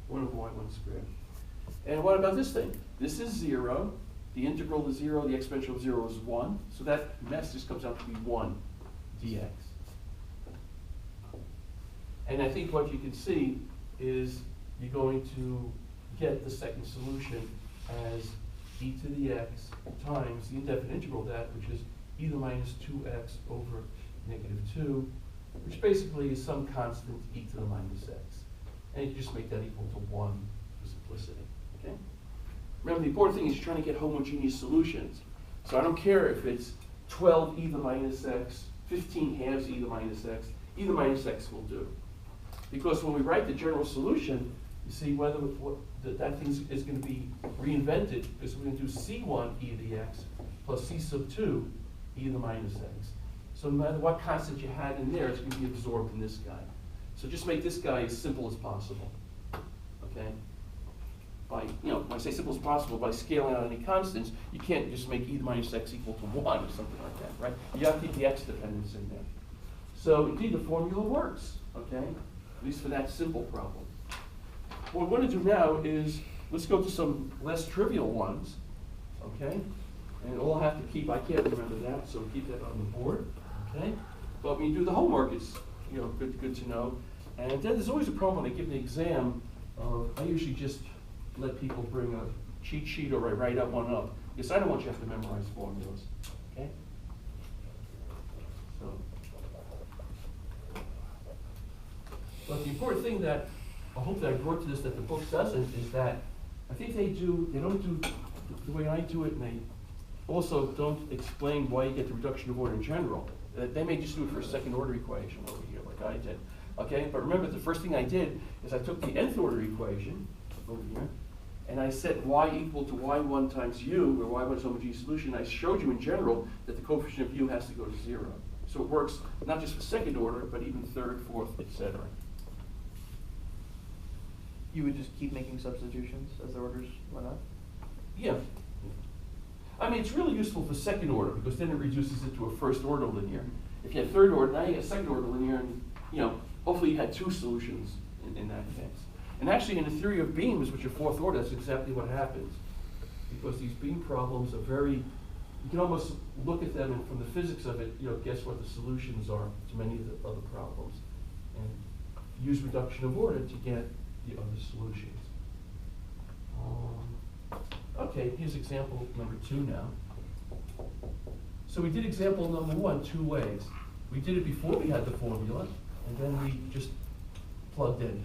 1 over y1 squared. And what about this thing? This is 0. The integral is 0. The exponential of 0 is 1. So that mess just comes out to be 1 dx. And I think what you can see is you're going to get the second solution as e to the x times the indefinite integral of that, which is e to the minus 2x over negative 2, which basically is some constant e to the minus x. And you just make that equal to 1 for simplicity. Okay? Remember, the important thing is you're trying to get homogeneous solutions. So I don't care if it's 12 e to the minus x, 15 halves e to the minus x, e to the minus x will do. Because when we write the general solution, you see whether that thing is going to be reinvented, because we're going to do c1 e to the x plus c sub 2 e to the minus x. So no matter what constant you had in there, it's going to be absorbed in this guy. So just make this guy as simple as possible. Okay? By, when I say simple as possible, by scaling out any constants, you can't just make e to the minus x equal to 1 or something like that, right? You have to keep the x dependence in there. So indeed, the formula works, okay? At least for that simple problem. What we want to do now is, let's go to some less trivial ones, okay? And all I have to keep, I can't remember that, so keep that on the board, okay? But when you do the homework, it's good to know. And then there's always a problem when I give the exam of, I usually just let people bring a cheat sheet or I write out one up, because I don't want you to have to memorize formulas, okay? So, but the important thing that I hope that I brought to this that the book doesn't is that I think they don't do the way I do it, and they also don't explain why you get the reduction of order in general. They may just do it for a second order equation over here, like I did. Okay, but remember the first thing I did is I took the nth order equation over here, and I set y equal to y1 times u, where y1 is a homogeneous solution. I showed you in general that the coefficient of u has to go to 0. So it works not just for second order, but even third, fourth, etc. You would just keep making substitutions as the orders went up? Yeah. I mean, it's really useful for second order because then it reduces it to a first order linear. If you had third order, now you get second order linear, and hopefully you had two solutions in that case. And actually, in the theory of beams, which are fourth order, that's exactly what happens. Because these beam problems are very, you can almost look at them and from the physics of it, guess what the solutions are to many of the other problems. And use reduction of order to get the other solutions. Okay, here's example number 2 now. So we did example number 1 2 ways. We did it before we had the formula, and then we just plugged in.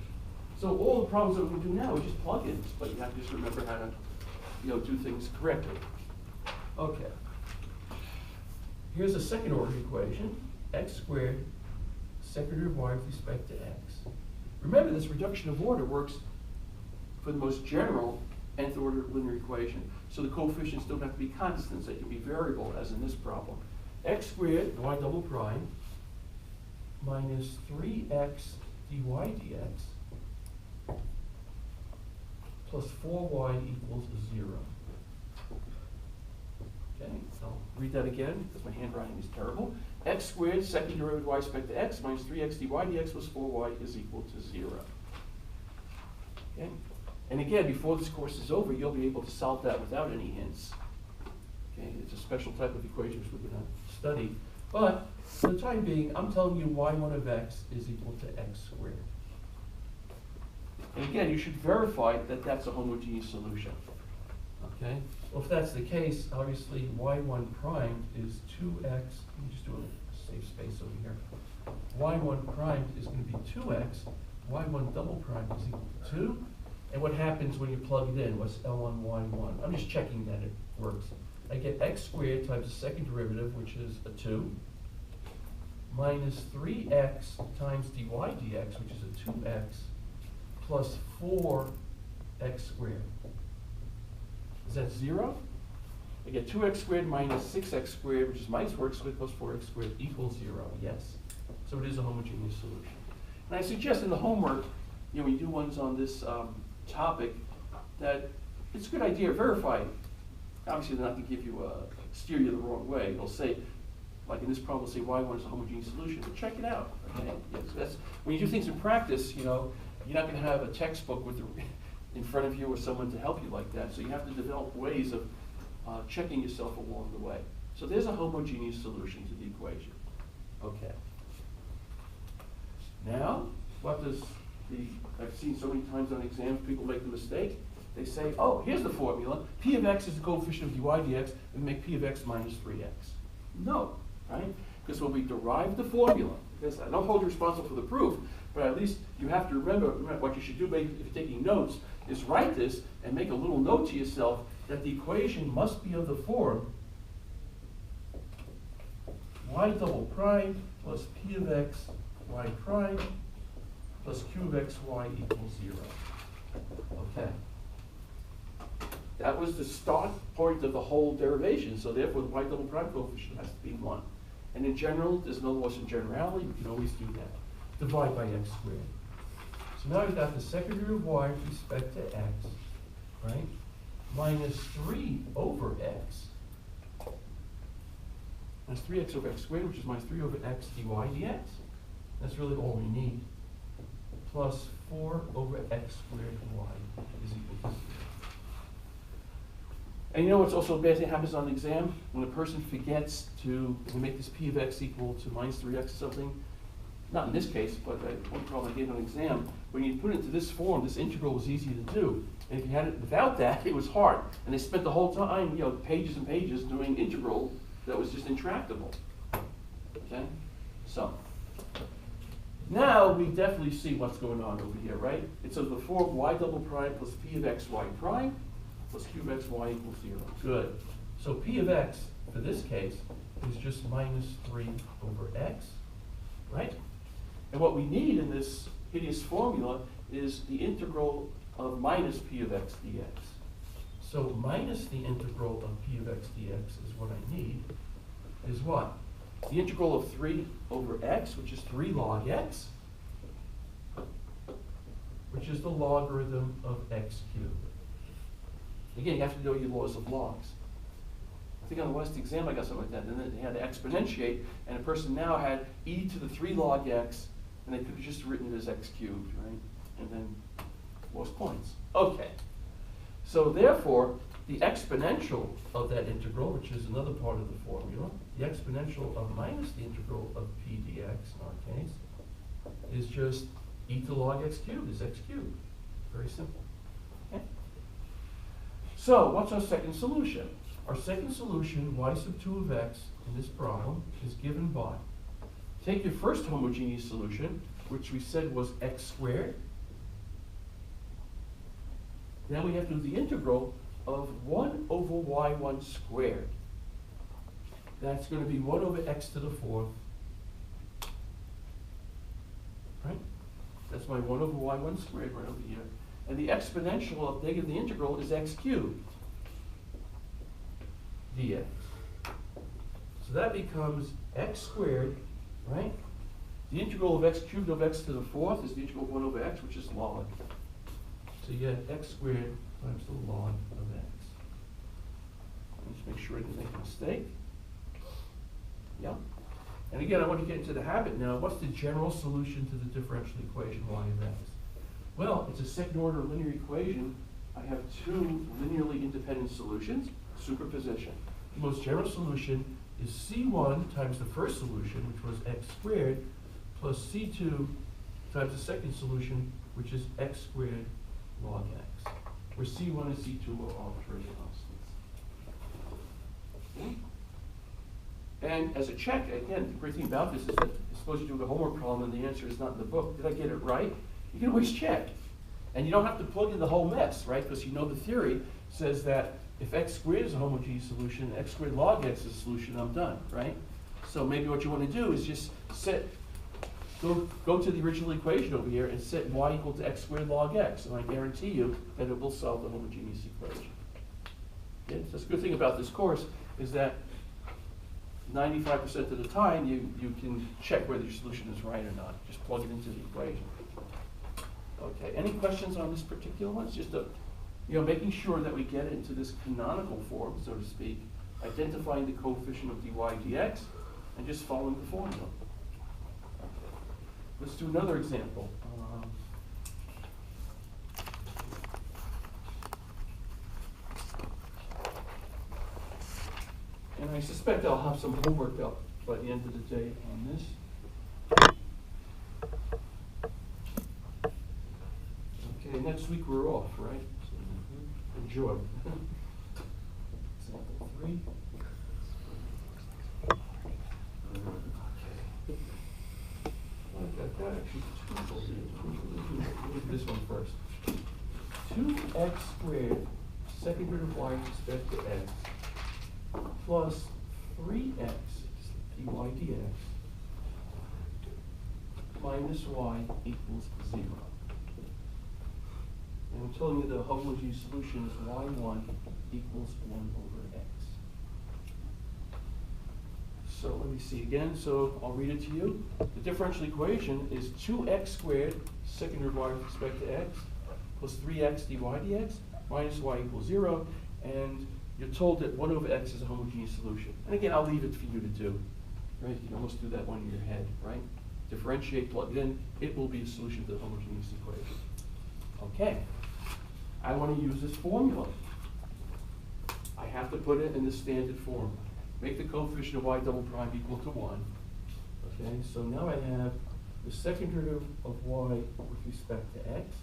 So all the problems that we do now are just plug-ins, but you have to just remember how to do things correctly. Okay. Here's a second order equation, x squared, second derivative of y with respect to x. Remember, this reduction of order works for the most general nth order linear equation. So the coefficients don't have to be constants, they can be variable, as in this problem. X squared, y double prime, minus 3x dy dx, plus 4y equals 0. Okay, I'll read that again, because my handwriting is terrible. X squared, second derivative of y with respect to x, minus 3x dy dx plus 4y is equal to 0. Okay? And again, before this course is over, you'll be able to solve that without any hints. Okay? It's a special type of equation which we're going to study. But for the time being, I'm telling you y1 of x is equal to x squared. And again, you should verify that that's a homogeneous solution. Okay? Well, if that's the case, obviously y1 primed is 2x. Let me just do a safe space over here. y1 primed is going to be 2x. y1 double primed is equal to 2. And what happens when you plug it in? What's L1, Y1? I'm just checking that it works. I get x squared times the second derivative, which is a 2, minus 3x times dy dx, which is a 2x, plus 4x squared. Is that 0? I get 2x squared minus 6x squared, which is minus 4x squared plus 4x squared equals 0. Yes. So it is a homogeneous solution. And I suggest in the homework, when you do ones on this topic, that it's a good idea to verify. Obviously, they're not going to give you steer you the wrong way. They'll say, like in this problem, they'll say y1 is a homogeneous solution, but check it out. Okay? Yes, that's when you do things in practice. you're not going to have a textbook with in front of you or someone to help you like that. So you have to develop ways of checking yourself along the way. So there's a homogeneous solution to the equation. Okay. Now, I've seen so many times on exams, people make the mistake. They say, oh, here's the formula. P of x is the coefficient of dy dx, and make P of x minus 3x. No, right? Because when we derive the formula, because I don't hold you responsible for the proof, but at least you have to remember what you should do if you're taking notes is write this and make a little note to yourself that the equation must be of the form y double prime plus P of x y prime plus Q of x y equals 0. Okay. That was the start point of the whole derivation, so therefore the y double prime coefficient has to be 1. And in general, there's no loss in generality, we can always do that. Divide by x squared. So now we've got the second derivative of y with respect to x, right? Minus 3 over x. That's 3x over x squared, which is minus 3 over x dy dx. That's really all we need. Plus 4 over x squared y is equal to 0. And you know what's also a bad thing happens on the exam? When a person forgets to make this P of x equal to minus 3x or something, not in this case, but one problem I gave on an exam, when you put it into this form, this integral was easy to do. And if you had it without that, it was hard. And they spent the whole time, pages and pages doing integral that was just intractable. Okay? So, now we definitely see what's going on over here, right? It's of the form y double prime plus P of x y prime plus Q of x y equals 0. Good. So P of x, for this case, is just minus 3 over x, right? And what we need in this hideous formula is the integral of minus P of x dx. So minus the integral of P of x dx is what I need, is what? The integral of 3 over x, which is 3 log x, which is the logarithm of x cubed. Again, you have to know your laws of logs. I think on the last exam I got something like that, and then they had to exponentiate, and a person now had e to the 3 log x, and they could have just written it as x cubed, right? And then lost points. Okay. So therefore, the exponential of that integral, which is another part of the formula, the exponential of minus the integral of p dx in our case, is just e to log x cubed is x cubed. Very simple. Okay? So what's our second solution? Our second solution, y sub 2 of x, in this problem, is given by, take your first homogeneous solution, which we said was x squared. Now we have to do the integral of 1 over y1 squared. That's going to be 1 over x to the 4th. Right? That's my 1 over y1 squared right over here. And the exponential of negative the integral is x cubed dx. So that becomes x squared, right? The integral of x cubed of x to the 4th is the integral of 1 over x, which is log. So you get x squared times the log of x. Let's make sure I didn't make a mistake. Yeah. And again, I want to get into the habit now. What's the general solution to the differential equation y of x? Well, it's a second order linear equation. I have two linearly independent solutions, superposition. The most general solution is C1 times the first solution, which was x squared, plus C2 times the second solution, which is x squared log x, where C1 and C2 are arbitrary constants. Okay. And as a check, again, the great thing about this is that suppose you do the homework problem and the answer is not in the book. Did I get it right? You can always check. And you don't have to plug in the whole mess, right? Because you know the theory says that if x squared is a homogeneous solution, x squared log x is a solution, I'm done, right? So maybe what you want to do is just go to the original equation over here and set y equal to x squared log x, and I guarantee you that it will solve the homogeneous equation. Okay? So the good thing about this course is that 95% of the time you can check whether your solution is right or not. Just plug it into the equation. Okay, any questions on this particular one? It's just making sure that we get it into this canonical form, so to speak, identifying the coefficient of dy dx, and just following the formula. Let's do another example. I suspect I'll have some homework up by the end of the day on this. Okay, next week we're off, right? So, enjoy. Example 3. Okay. I've got actually two. This one first. 2x squared, second derivative of y with respect to x, plus 3x dy dx minus y equals 0. And I'm telling you the homogeneous solution is y1 equals 1 over x. So let me see again. So I'll read it to you. The differential equation is 2x squared, second derivative of y with respect to x, plus 3x dy dx minus y equals 0. And you're told that 1 over x is a homogeneous solution. And again, I'll leave it for you to do. Right? You can almost do that one in your head, right? Differentiate, plug it in, it will be a solution to the homogeneous equation. Okay. I want to use this formula. I have to put it in the standard form. Make the coefficient of y double prime equal to 1. Okay, so now I have the second derivative of y with respect to x.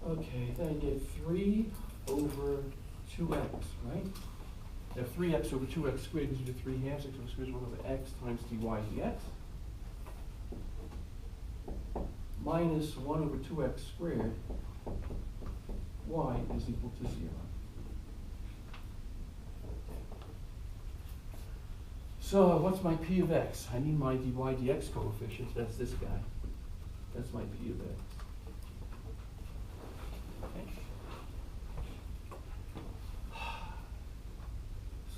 Okay, then I get 3 over 2x, right? Now 3x over 2x squared gives you 3 halves. X over squared is 1 over x times dy dx. Minus 1 over 2x squared, y is equal to 0. So what's my p of x? I need my dy dx coefficient. That's this guy. That's my p of x. Okay.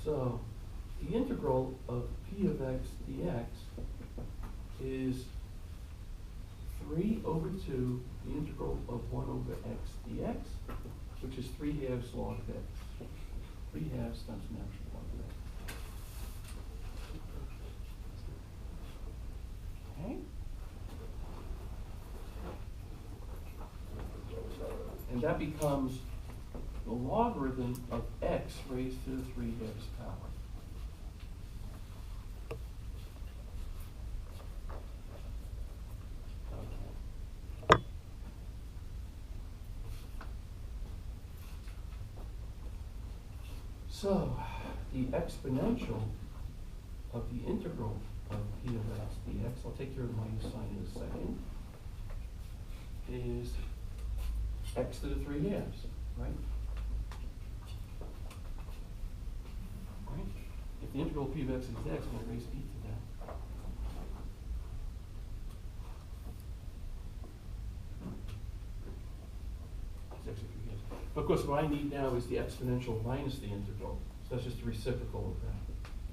So the integral of p of x dx is 3 over 2, the integral of 1 over x dx, which is 3 halves log of x. 3 halves times natural log of x. Okay? And that becomes the logarithm of x raised to the 3 halves power. So, the exponential of the integral of p of x dx, I'll take care of the minus sign in a second, is x to the 3 halves, right? Right? If the integral of p of x is x, I'm going to raise e to that. It's x to 3 halves. But of course, what I need now is the exponential minus the integral. So that's just the reciprocal of that,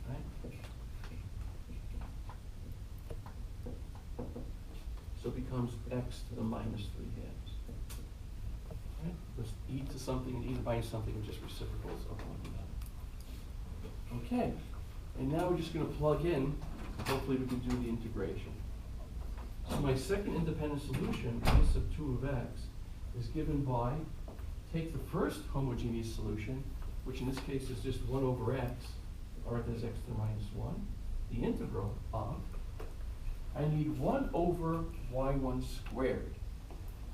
right? So it becomes x to the minus 3 halves. Right? Because e to something and e to minus something are just reciprocals of one another. Okay, and now we're just going to plug in. Hopefully we can do the integration. So my second independent solution, s of 2 of x, is given by, take the first homogeneous solution, which in this case is just 1 over x, or there's x to the minus 1, the integral of, I need 1 over y1 squared.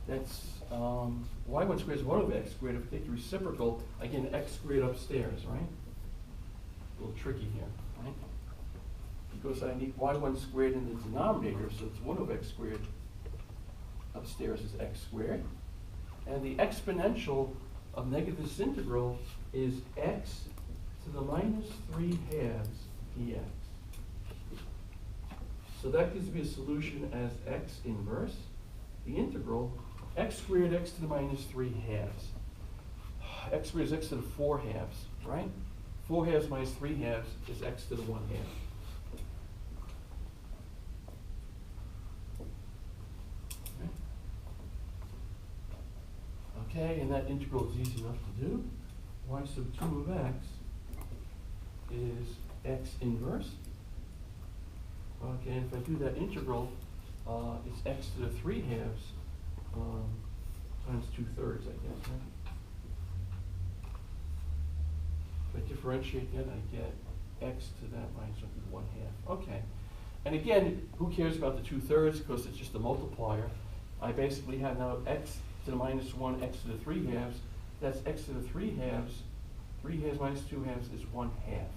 That's, y1 squared is 1 over x squared. If we take the reciprocal, again, x squared upstairs, right? A little tricky here, right? Because I need y1 squared in the denominator, so it's 1 over x squared upstairs is x squared. And the exponential of negative this integral is x to the minus 3 halves dx. So that gives me a solution as x inverse. The integral, x squared x to the minus 3 halves. X squared is x to the 4 halves, right? 4 halves minus 3 halves is x to the 1 half. Okay, and that integral is easy enough to do. Y sub 2 of x is x inverse. Okay, and if I do that integral, it's x to the 3 halves times 2/3, I guess, right? If I differentiate that, I get x to that minus 1/2. Okay. And again, who cares about the 2/3 because it's just a multiplier. I basically have now x to the minus 1, x to the 3/2. That's x to the 3/2. 3/2 minus 2/2 is 1/2.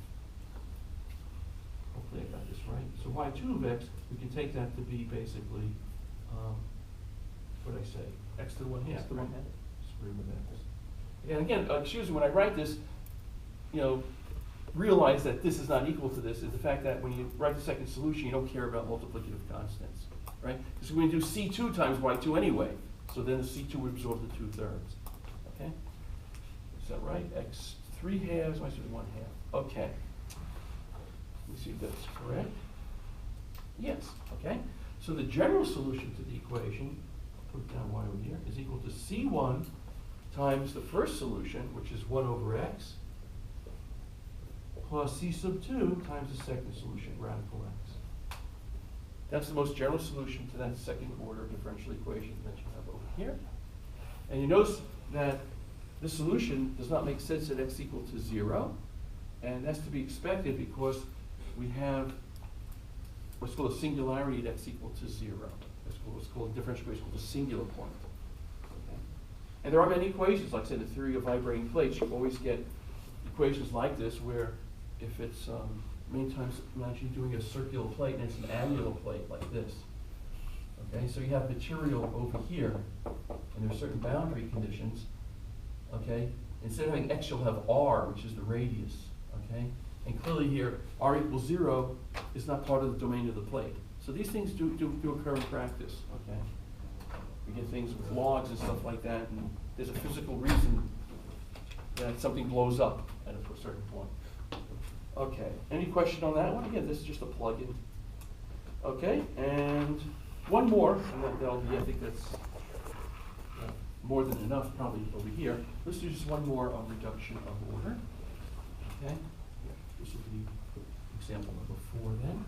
Hopefully I got this right. So y2 of x, we can take that to be basically, what did I say? X to the 1/2. X to the right? 1/2. Square root of x. And again, excuse me, when I write this, realize that this is not equal to this is the fact that when you write the second solution, you don't care about multiplicative constants, right? Because we're going to do c2 times y2 anyway. So then the c2 would absorb the 2/3. Okay? Is that right? X 3/2 minus 1/2. Okay. Let me see if that's correct. Yes. Okay. So the general solution to the equation, I'll put down y over here, is equal to c1 times the first solution, which is 1 over x, plus c sub 2 times the second solution, radical x. That's the most general solution to that second order differential equation that you have over here. And you notice that this solution does not make sense at x equal to 0. And that's to be expected because we have what's called a singularity at x equal to 0. That's what's called a differential equation called a singular point. Okay? And there are many equations, like say the theory of vibrating plates. You always get equations like this where if it's many times, imagine doing a circular plate and it's an annular plate like this. Okay, so you have material over here, and there are certain boundary conditions. Okay, instead of having x, you'll have r, which is the radius. Okay, and clearly here, r equals 0 is not part of the domain of the plate. So these things do occur in practice. Okay, we get things with logs and stuff like that, and there's a physical reason that something blows up at a certain point. Okay, any question on that one? Again, this is just a plug-in. Okay, and one more, and that'll be, I think that's more than enough probably over here. Let's do just one more on reduction of order. Okay, this will be example number 4 then.